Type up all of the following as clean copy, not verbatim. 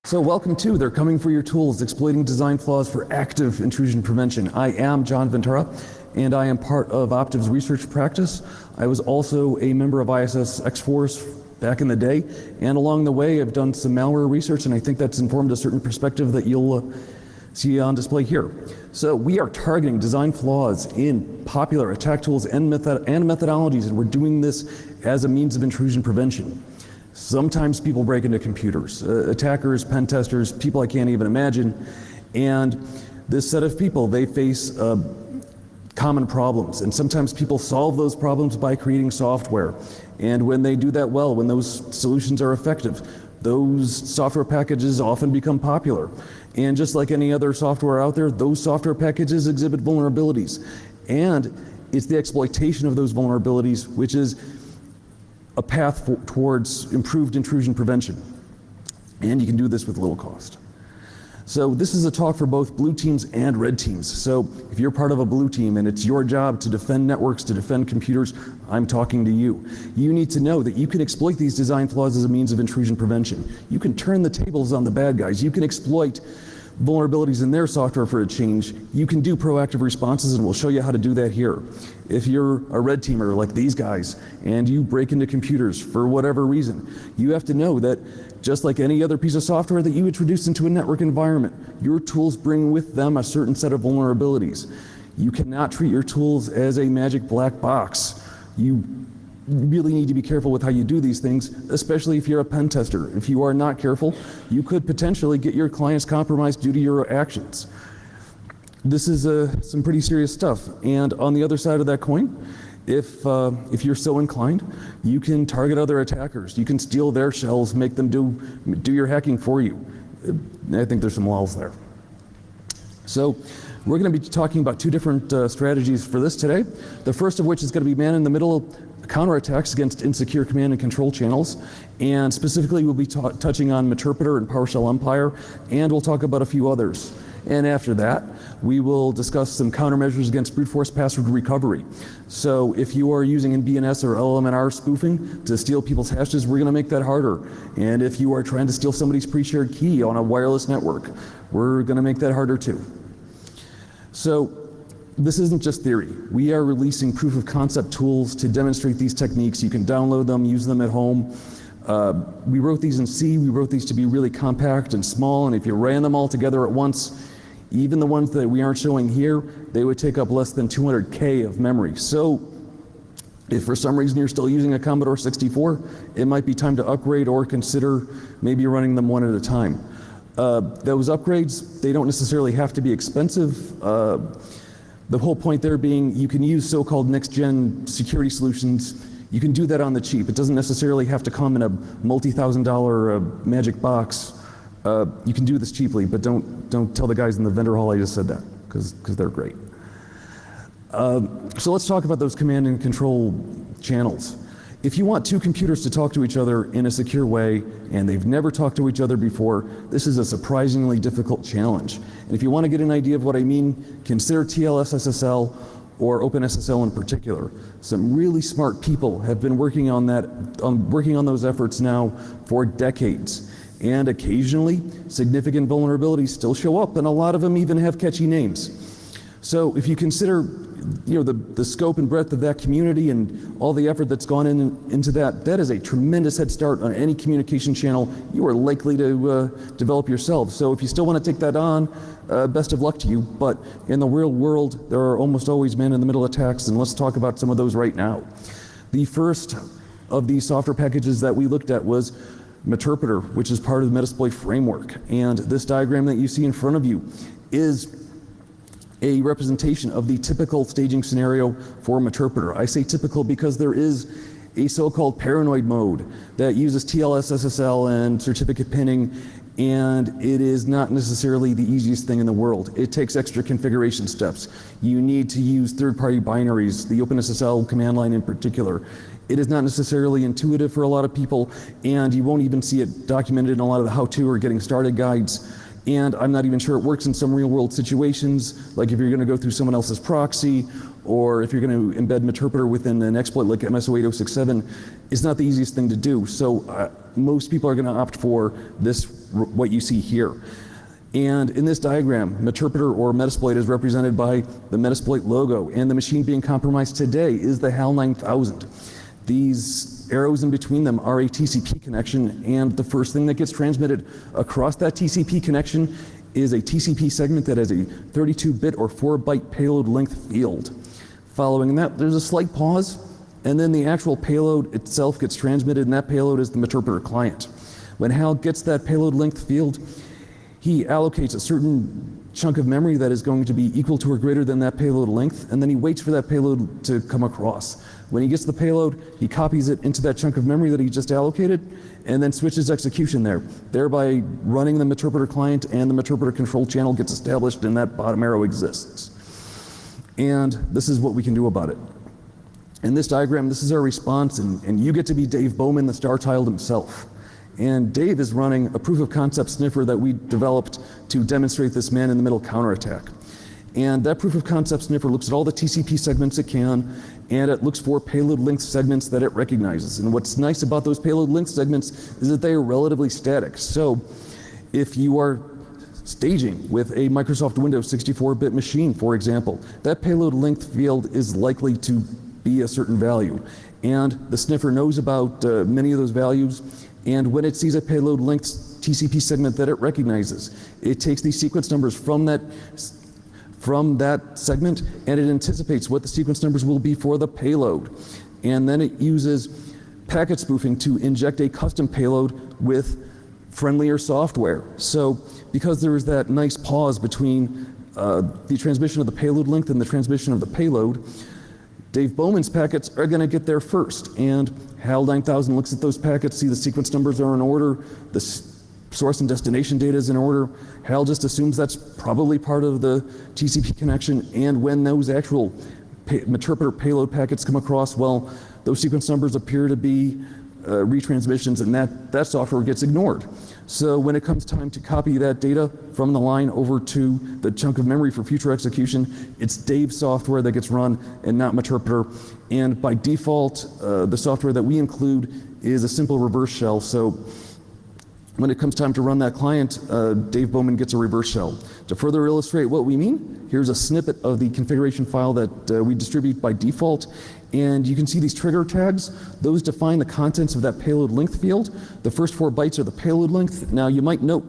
So welcome to They're Coming for Your Tools, Exploiting Design Flaws for Active Intrusion Prevention. I am John Ventura, and I am part of Optiv's research practice. I was also a member of ISS X-Force back in the day, and along the way I've done some malware research, and I think that's informed a certain perspective that you'll see on display here. So we are targeting design flaws in popular attack tools and methodologies, and we're doing this as a means of intrusion prevention. Sometimes people break into computers, attackers, pen testers, people I can't even imagine, and this set of people, they face common problems, and sometimes people solve those problems by creating software. And when they do that well, when those solutions are effective, those software packages often become popular. And just like any other software out there, those software packages exhibit vulnerabilities. And it's the exploitation of those vulnerabilities which is a path towards improved intrusion prevention. And you can do this with little cost. So this is a talk for both blue teams and red teams. So if you're part of a blue team and it's your job to defend networks, to defend computers, I'm talking to you. You need to know that you can exploit these design flaws as a means of intrusion prevention. You can turn the tables on the bad guys. You can exploit vulnerabilities in their software for a change. You can do proactive responses, and we'll show you how to do that here. If you're a red teamer like these guys and you break into computers for whatever reason, you have to know that just like any other piece of software that you introduce into a network environment, your tools bring with them a certain set of vulnerabilities. You cannot treat your tools as a magic black box. You really need to be careful with how you do these things, especially if you're a pen tester. If you are not careful, you could potentially get your clients compromised due to your actions. This is some pretty serious stuff. And on the other side of that coin, if you're so inclined, you can target other attackers. You can steal their shells, make them do your hacking for you. I think there's some laws there. So we're going to be talking about two different strategies for this today. The first of which is going to be man-in-the-middle counterattacks against insecure command and control channels, and specifically we'll be touching on Meterpreter and PowerShell Empire, and we'll talk about a few others. And after that, we will discuss some countermeasures against brute force password recovery. So if you are using BNS or LMNR spoofing to steal people's hashes, we're going to make that harder. And if you are trying to steal somebody's pre-shared key on a wireless network, we're going to make that harder too. So this isn't just theory. We are releasing proof of concept tools to demonstrate these techniques. You can download them, use them at home. We wrote these in C. We wrote these to be really compact and small, and if you ran them all together at once, even the ones that we aren't showing here, they would take up less than 200K of memory. So if for some reason you're still using a Commodore 64, it might be time to upgrade or consider maybe running them one at a time. Those upgrades, they don't necessarily have to be expensive. The whole point there being you can use so-called next-gen security solutions. You can do that on the cheap. It doesn't necessarily have to come in a multi-thousand-dollar magic box. You can do this cheaply, but don't tell the guys in the vendor hall I just said that, because they're great. So let's talk about those command and control channels. If you want two computers to talk to each other in a secure way, and they've never talked to each other before, this is a surprisingly difficult challenge. And if you want to get an idea of what I mean, consider TLS-SSL or OpenSSL in particular. Some really smart people have been working on those efforts now for decades. And occasionally, significant vulnerabilities still show up, and a lot of them even have catchy names. So if you consider the scope and breadth of that community and all the effort that's gone into that, that is a tremendous head start on any communication channel you are likely to develop yourself. So if you still want to take that on, best of luck to you. But in the real world, there are almost always man-in-the-middle attacks, and let's talk about some of those right now. The first of these software packages that we looked at was Meterpreter, which is part of the Metasploit framework. And this diagram that you see in front of you is a representation of the typical staging scenario for Meterpreter. I say typical because there is a so-called paranoid mode that uses TLS, SSL, and certificate pinning, and it is not necessarily the easiest thing in the world. It takes extra configuration steps. You need to use third-party binaries, the OpenSSL command line in particular. It is not necessarily intuitive for a lot of people, and you won't even see it documented in a lot of the how-to or getting started guides. And I'm not even sure it works in some real-world situations, like if you're going to go through someone else's proxy, or if you're going to embed Meterpreter within an exploit like MSO8067, it's not the easiest thing to do. So most people are going to opt for this what you see here. And in this diagram, Meterpreter or Metasploit is represented by the Metasploit logo, and the machine being compromised today is the HAL 9000. These arrows in between them are a TCP connection, and the first thing that gets transmitted across that TCP connection is a TCP segment that has a 32-bit or 4-byte payload length field. Following that, there's a slight pause, and then the actual payload itself gets transmitted, and that payload is the Meterpreter client. When HAL gets that payload length field, he allocates a certain chunk of memory that is going to be equal to or greater than that payload length, and then he waits for that payload to come across. When he gets the payload, he copies it into that chunk of memory that he just allocated, and then switches execution there, thereby running the Meterpreter client, and the Meterpreter control channel gets established, and that bottom arrow exists. And this is what we can do about it. In this diagram, this is our response, and you get to be Dave Bowman, the star child himself. And Dave is running a proof of concept sniffer that we developed to demonstrate this man-in-the-middle counterattack. And that proof of concept sniffer looks at all the TCP segments it can, and it looks for payload length segments that it recognizes. And what's nice about those payload length segments is that they are relatively static. So if you are staging with a Microsoft Windows 64-bit machine, for example, that payload length field is likely to be a certain value. And the sniffer knows about many of those values, and when it sees a payload length TCP segment that it recognizes, it takes these sequence numbers from that segment, and it anticipates what the sequence numbers will be for the payload. And then it uses packet spoofing to inject a custom payload with friendlier software. So because there is that nice pause between the transmission of the payload length and the transmission of the payload, Dave Bowman's packets are going to get there first, and HAL 9000 looks at those packets, see the sequence numbers are in order, the source and destination data is in order. HAL just assumes that's probably part of the TCP connection, and when those actual Meterpreter payload packets come across, well, those sequence numbers appear to be retransmissions, and that software gets ignored. So when it comes time to copy that data from the line over to the chunk of memory for future execution, it's Dave's software that gets run and not Meterpreter. And by default, the software that we include is a simple reverse shell. So when it comes time to run that client, Dave Bowman gets a reverse shell. To further illustrate what we mean, here's a snippet of the configuration file that we distribute by default. And you can see these trigger tags. Those define the contents of that payload length field. The first 4 bytes are the payload length. Now you might note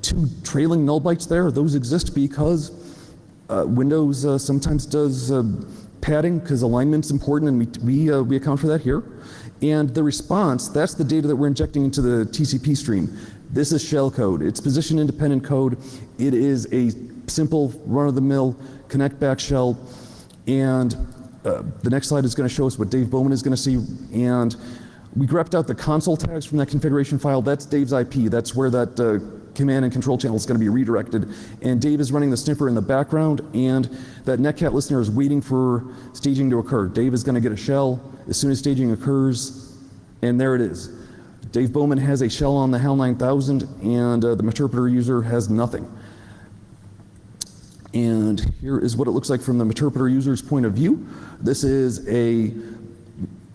2 trailing null bytes there. Those exist because Windows sometimes does padding because alignment's important, and we account for that here. And the response, that's the data that we're injecting into the TCP stream. This is shell code. It's position independent code. It is a simple run-of-the-mill connect back shell. And the next slide is going to show us what Dave Bowman is going to see. And we grepped out the console tags from that configuration file. That's Dave's IP. That's where that command and control channel is going to be redirected. And Dave is running the sniffer in the background, and that netcat listener is waiting for staging to occur. Dave is going to get a shell as soon as staging occurs, and there it is. Dave Bowman has a shell on the HAL 9000, and the Meterpreter user has nothing. And here is what it looks like from the Meterpreter user's point of view. This is a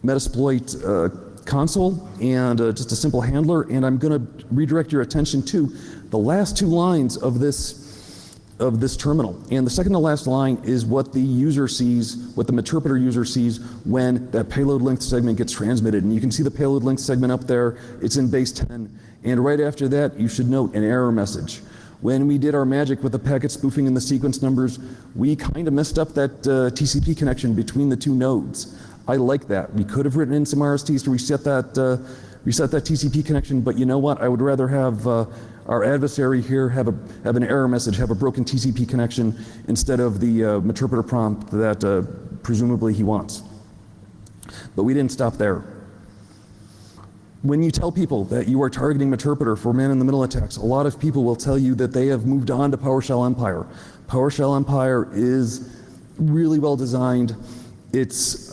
Metasploit console and just a simple handler, and I'm going to redirect your attention to the last 2 lines of this terminal. And the second to last line is what the user sees, what the Meterpreter user sees when that payload length segment gets transmitted. And you can see the payload length segment up there. It's in base 10. And right after that, you should note an error message. When we did our magic with the packet spoofing and the sequence numbers, we kind of messed up that TCP connection between the 2 nodes. I like that. We could have written in some RSTs to reset that TCP connection, but you know what? I would rather have our adversary here have an error message, have a broken TCP connection, instead of the Meterpreter prompt that presumably he wants. But we didn't stop there. When you tell people that you are targeting Meterpreter for man-in-the-middle attacks, a lot of people will tell you that they have moved on to PowerShell Empire. PowerShell Empire is really well designed. It's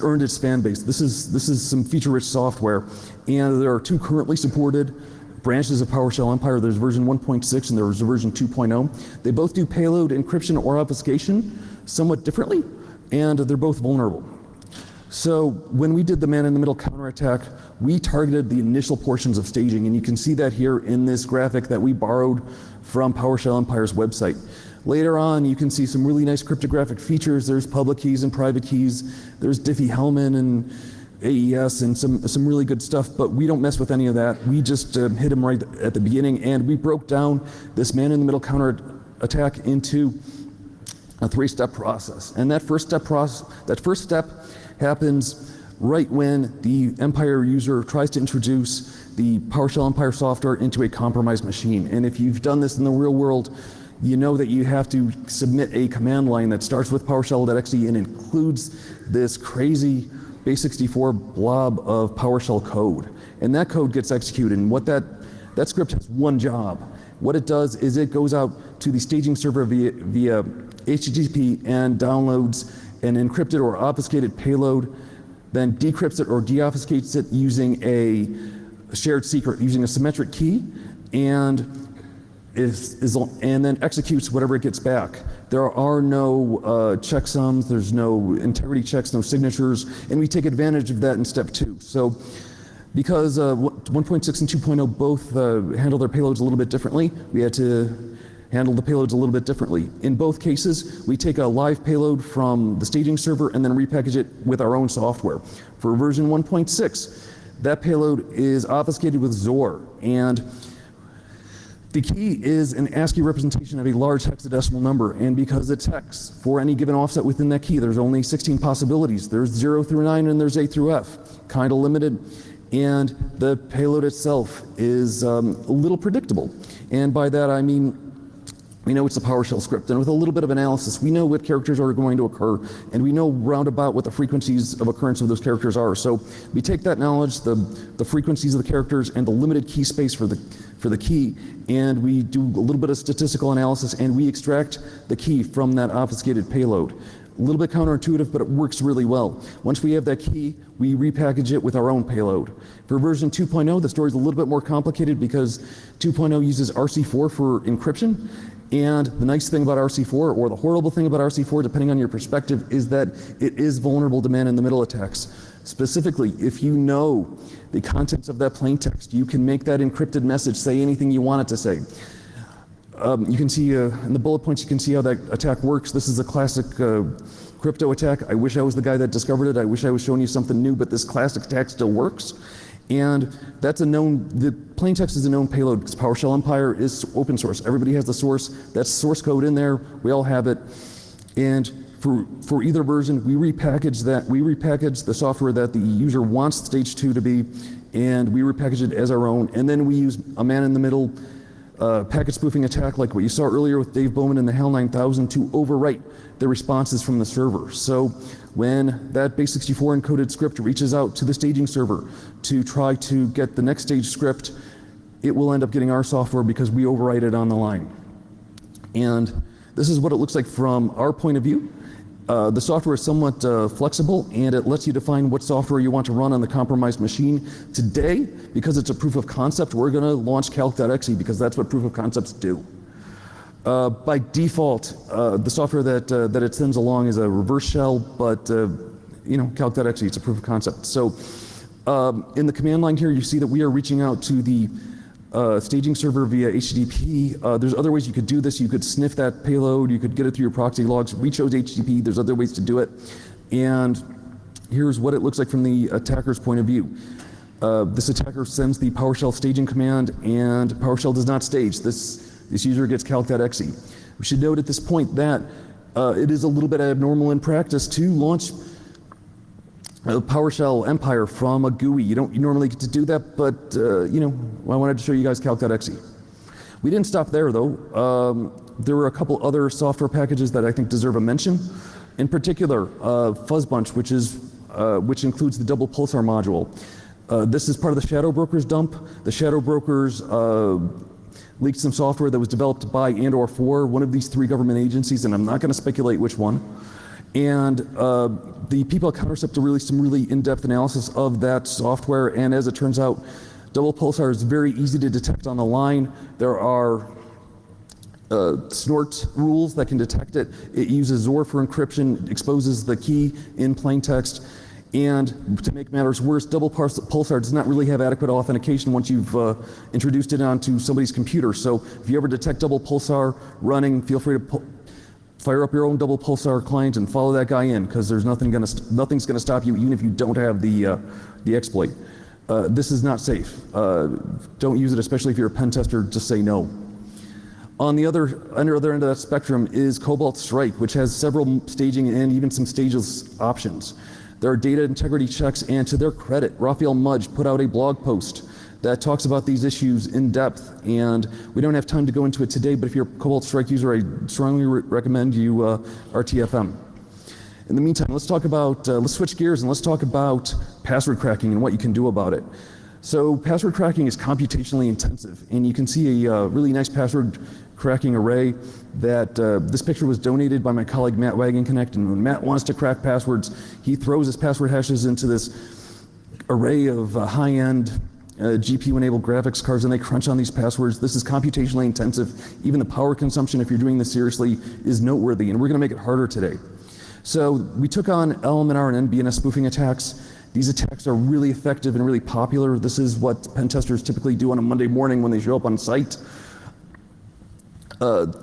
earned its fan base. This is some feature-rich software, and there are 2 currently supported branches of PowerShell Empire. There's version 1.6 and there's version 2.0. They both do payload encryption or obfuscation somewhat differently, and they're both vulnerable. So when we did the man-in-the-middle counterattack, we targeted the initial portions of staging, and you can see that here in this graphic that we borrowed from PowerShell Empire's website. Later on, you can see some really nice cryptographic features. There's public keys and private keys. There's Diffie-Hellman and AES and some really good stuff, but we don't mess with any of that. We just hit them right at the beginning, and we broke down this man-in-the-middle counterattack into a 3-step process. And that first step happens right when the Empire user tries to introduce the PowerShell Empire software into a compromised machine. And if you've done this in the real world, you know that you have to submit a command line that starts with PowerShell.exe and includes this crazy base64 blob of PowerShell code. And that code gets executed, and what that script has one job. What it does is it goes out to the staging server via HTTP and downloads an encrypted or obfuscated payload, then decrypts it or deobfuscates it using a shared secret, using a symmetric key, and then executes whatever it gets back. There are no checksums, there's no integrity checks, no signatures, and we take advantage of that in step 2. So because 1.6 and 2.0 both handle their payloads a little bit differently, we had to handle the payloads a little bit differently. In both cases, we take a live payload from the staging server and then repackage it with our own software. For version 1.6, that payload is obfuscated with XOR, and the key is an ASCII representation of a large hexadecimal number, and because it's hex, for any given offset within that key, there's only 16 possibilities. There's 0 through 9 and there's A through F, kind of limited, and the payload itself is a little predictable. And by that I mean, we know it's a PowerShell script, and with a little bit of analysis, we know what characters are going to occur, and we know roundabout what the frequencies of occurrence of those characters are. So we take that knowledge, the frequencies of the characters, and the limited key space for the key, and we do a little bit of statistical analysis, and we extract the key from that obfuscated payload. A little bit counterintuitive, but it works really well. Once we have that key, we repackage it with our own payload. For version 2.0, the story is a little bit more complicated because 2.0 uses RC4 for encryption. And the nice thing about RC4, or the horrible thing about RC4, depending on your perspective, is that it is vulnerable to man-in-the-middle attacks. Specifically, if you know the contents of that plain text, you can make that encrypted message say anything you want it to say. You can see in the bullet points, you can see how that attack works. This is a classic crypto attack. I wish I was the guy that discovered it. I wish I was showing you something new, but this classic attack still works. And that's a known, the plain text is a known payload because PowerShell Empire is open source. Everybody has the source. That's source code in there. We all have it. And for either version, we repackage that. We repackage the software that the user wants stage 2 to be, and we repackage it as our own. And then we use a man-in-the-middle packet spoofing attack like what you saw earlier with Dave Bowman and the HAL 9000 to overwrite the responses from the server. So when that base64 encoded script reaches out to the staging server to try to get the next stage script, it will end up getting our software because we overwrite it on the line. And this is what it looks like from our point of view. The software is somewhat flexible, and it lets you define what software you want to run on the compromised machine. Today, because it's a proof of concept, we're going to launch calc.exe because that's what proof of concepts do. By default, the software that it sends along is a reverse shell, but you know, calc.exe, it's a proof of concept. So in the command line here, you see that we are reaching out to the staging server via HTTP. There's other ways you could do this. You could sniff that payload. You could get it through your proxy logs. We chose HTTP. There's other ways to do it. And here's what it looks like from the attacker's point of view. This attacker sends the PowerShell staging command, and PowerShell does not stage. This user gets calc.exe. We should note at this point that it is a little bit abnormal in practice to launch PowerShell Empire from a GUI. You don't normally get to do that, but you know, I wanted to show you guys calc.exe. We didn't stop there though. There were a couple other software packages that I think deserve a mention. In particular, Fuzzbunch, which includes the double pulsar module. This is part of the Shadow Brokers dump. The Shadow Brokers leaked some software that was developed by and/or for one of these 3 government agencies, and I'm not going to speculate which one. And the people at Countercept released some really in-depth analysis of that software, and as it turns out, double pulsar is very easy to detect on the line. There are snort rules that can detect it. It uses XOR for encryption, exposes the key in plain text, And to make matters worse, double pulsar does not really have adequate authentication once you've introduced it onto somebody's computer. So if you ever detect double pulsar running, feel free to fire up your own double pulsar client and follow that guy in, because there's nothing's gonna stop you, even if you don't have the exploit. This is not safe. Don't use it, especially if you're a pen tester. Just say no. On the other end of that spectrum is Cobalt Strike, which has several staging and even some stageless options. There are data integrity checks, and to their credit, Raphael Mudge put out a blog post that talks about these issues in depth, and we don't have time to go into it today, but if you're a Cobalt Strike user, I strongly recommend you RTFM. In the meantime, let's switch gears and let's talk about password cracking and what you can do about it. So password cracking is computationally intensive, and you can see a really nice password cracking array that this picture was donated by my colleague Matt Wagenknecht, and when Matt wants to crack passwords, he throws his password hashes into this array of high-end GPU-enabled graphics cards, and they crunch on these passwords. This is computationally intensive. Even the power consumption, if you're doing this seriously, is noteworthy, and we're going to make it harder today. So we took on LMNR and NBNS spoofing attacks. These attacks are really effective and really popular. This is what pen testers typically do on a Monday morning when they show up on site.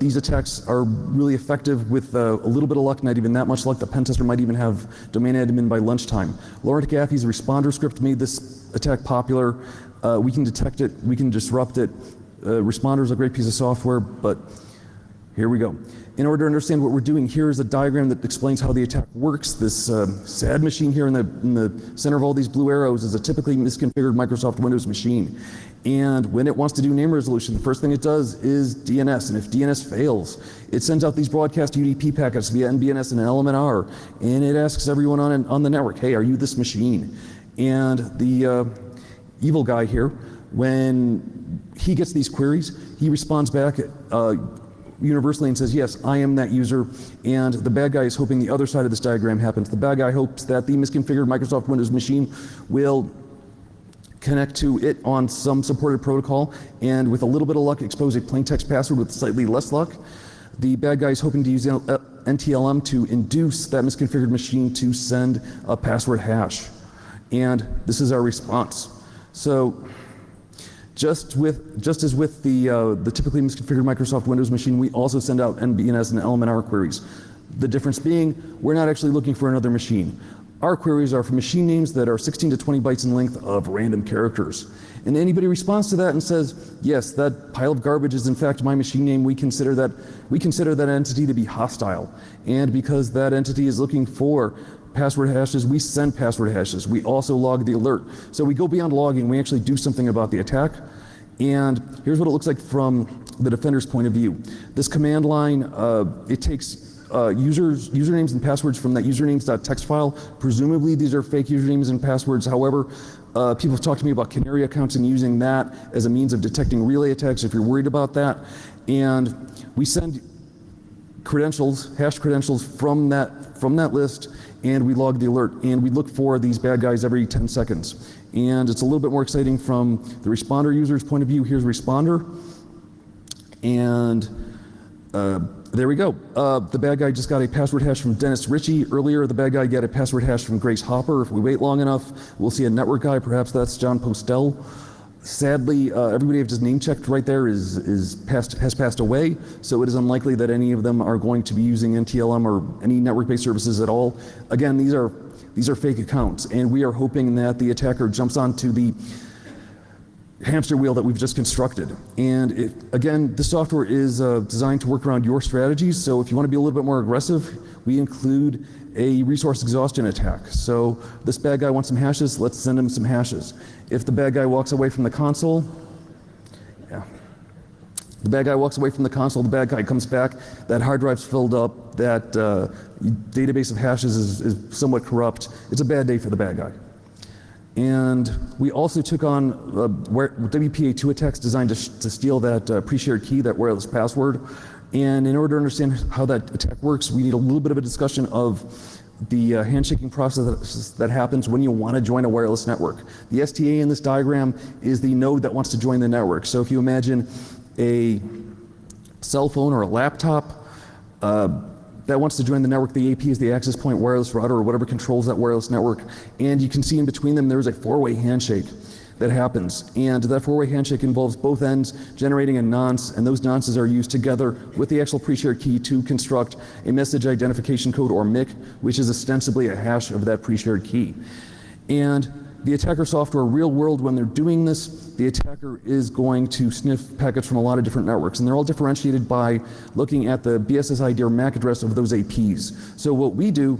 These attacks are really effective with a little bit of luck, not even that much luck. The pen tester might even have domain admin by lunchtime. Laurent Gaffey's responder script made this attack popular. We can detect it, we can disrupt it. Responder is a great piece of software, but here we go. In order to understand what we're doing, here is a diagram that explains how the attack works. This sad machine here in the center of all these blue arrows is a typically misconfigured Microsoft Windows machine. And when it wants to do name resolution, the first thing it does is DNS. And if DNS fails, it sends out these broadcast UDP packets via NBNS and LMNR, and it asks everyone on the network, hey, are you this machine? And the evil guy here, when he gets these queries, he responds back universally and says, yes, I am that user, and the bad guy is hoping the other side of this diagram happens. The bad guy hopes that the misconfigured Microsoft Windows machine will connect to it on some supported protocol, and with a little bit of luck, expose a plain text password with slightly less luck. The bad guy is hoping to use NTLM to induce that misconfigured machine to send a password hash. And this is our response. So, just as with the typically misconfigured Microsoft Windows machine, we also send out NBNS and LMNR queries. The difference being, we're not actually looking for another machine. Our queries are for machine names that are 16 to 20 bytes in length of random characters. And anybody responds to that and says, yes, that pile of garbage is in fact my machine name, we consider that entity to be hostile. And because that entity is looking for password hashes, we send password hashes. We also log the alert. So we go beyond logging, we actually do something about the attack. And here's what it looks like from the defender's point of view. This command line, it takes usernames and passwords from that usernames.txt file. Presumably these are fake usernames and passwords. However, people have talked to me about canary accounts and using that as a means of detecting relay attacks if you're worried about that. And we send credentials, hash credentials from that list, and we log the alert, and we look for these bad guys every 10 seconds. And it's a little bit more exciting from the responder user's point of view. Here's responder, and there we go. The bad guy just got a password hash from Dennis Ritchie. Earlier, the bad guy got a password hash from Grace Hopper. If we wait long enough, we'll see a network guy. Perhaps that's John Postel. Sadly, everybody I've just name checked right there has passed away, so it is unlikely that any of them are going to be using NTLM or any network-based services at all. Again, these are fake accounts, and we are hoping that the attacker jumps onto the hamster wheel that we've just constructed. And again, the software is designed to work around your strategies, so if you want to be a little bit more aggressive, we include a resource exhaustion attack. So this bad guy wants some hashes, let's send him some hashes. If the bad guy walks away from the console, the bad guy walks away from the console, the bad guy comes back, that hard drive's filled up, that database of hashes is somewhat corrupt. It's a bad day for the bad guy. And we also took on Wpa2 attacks designed to steal that pre-shared key, that wireless password. And in order to understand how that attack works, we need a little bit of a discussion of the handshaking process that happens when you want to join a wireless network. The STA in this diagram is the node that wants to join the network. So if you imagine a cell phone or a laptop, that wants to join the network. The AP is the access point wireless router or whatever controls that wireless network. And you can see in between them there's a four-way handshake that happens. And that four-way handshake involves both ends generating a nonce, and those nonces are used together with the actual pre-shared key to construct a message identification code, or MIC, which is ostensibly a hash of that pre-shared key. And the attacker software, real world, when they're doing this, the attacker is going to sniff packets from a lot of different networks, and they're all differentiated by looking at the BSSID or MAC address of those APs. So what we do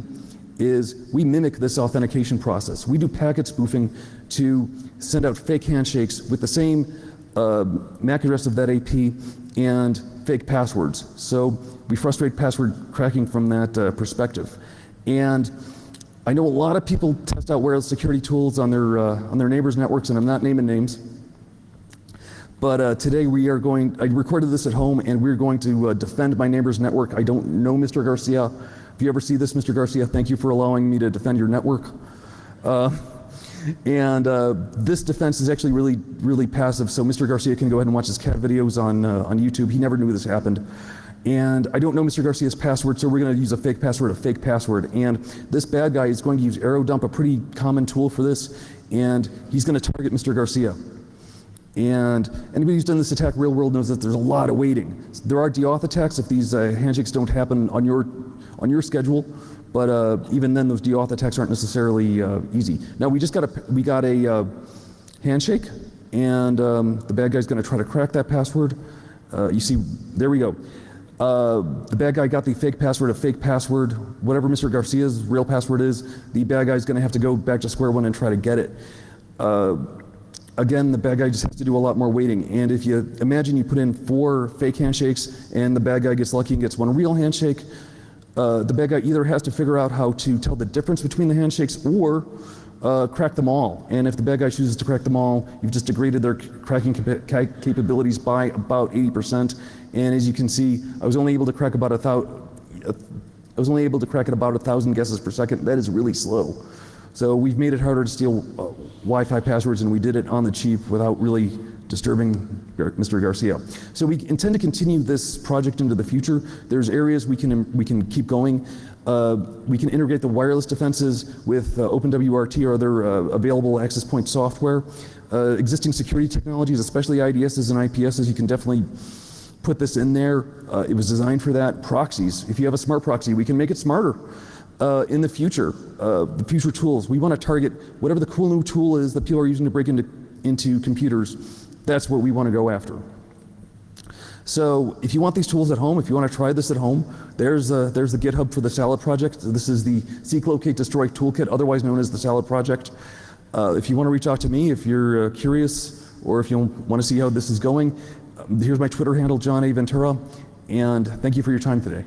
is we mimic this authentication process. We do packet spoofing to send out fake handshakes with the same MAC address of that AP and fake passwords. So we frustrate password cracking from that perspective. And I know a lot of people test out wireless security tools on their neighbors' networks, and I'm not naming names. But today I recorded this at home, and we're going to defend my neighbor's network. I don't know Mr. Garcia. If you ever see this, Mr. Garcia, thank you for allowing me to defend your network. This defense is actually really, really passive, so Mr. Garcia can go ahead and watch his cat videos on YouTube. He never knew this happened. And I don't know Mr. Garcia's password, so we're going to use a fake password. And this bad guy is going to use AeroDump, a pretty common tool for this, and he's going to target Mr. Garcia. And anybody who's done this attack real world knows that there's a lot of waiting. There are deauth attacks if these handshakes don't happen on your schedule, but even then those deauth attacks aren't necessarily easy. Now we got a handshake, and the bad guy's going to try to crack that password. You see, there we go. The bad guy got the fake password, whatever Mr. Garcia's real password is, the bad guy's going to have to go back to square one and try to get it. Again, the bad guy just has to do a lot more waiting. And if you imagine you put in 4 fake handshakes and the bad guy gets lucky and gets one real handshake, the bad guy either has to figure out how to tell the difference between the handshakes or crack them all. And if the bad guy chooses to crack them all, you've just degraded their cracking capabilities by about 80%. And as you can see, I was only able to crack about 1,000 guesses per second. That is really slow. So we've made it harder to steal Wi-Fi passwords, and we did it on the cheap without really disturbing Mr. Garcia. So we intend to continue this project into the future. There's areas we can keep going. We can integrate the wireless defenses with OpenWRT or other available access point software. Existing security technologies, especially IDSs and IPSs, you can definitely put this in there. It was designed for that. Proxies, if you have a smart proxy, we can make it smarter. In the future tools, we want to target whatever the cool new tool is that people are using to break into computers. That's what we want to go after. So if you want these tools at home, if you want to try this at home, there's the GitHub for the Salad project. This is the Seek, Locate, Destroy toolkit, otherwise known as the Salad project. If you want to reach out to me, if you're curious, or if you want to see how this is going, here's my Twitter handle, John A. Ventura, and thank you for your time today.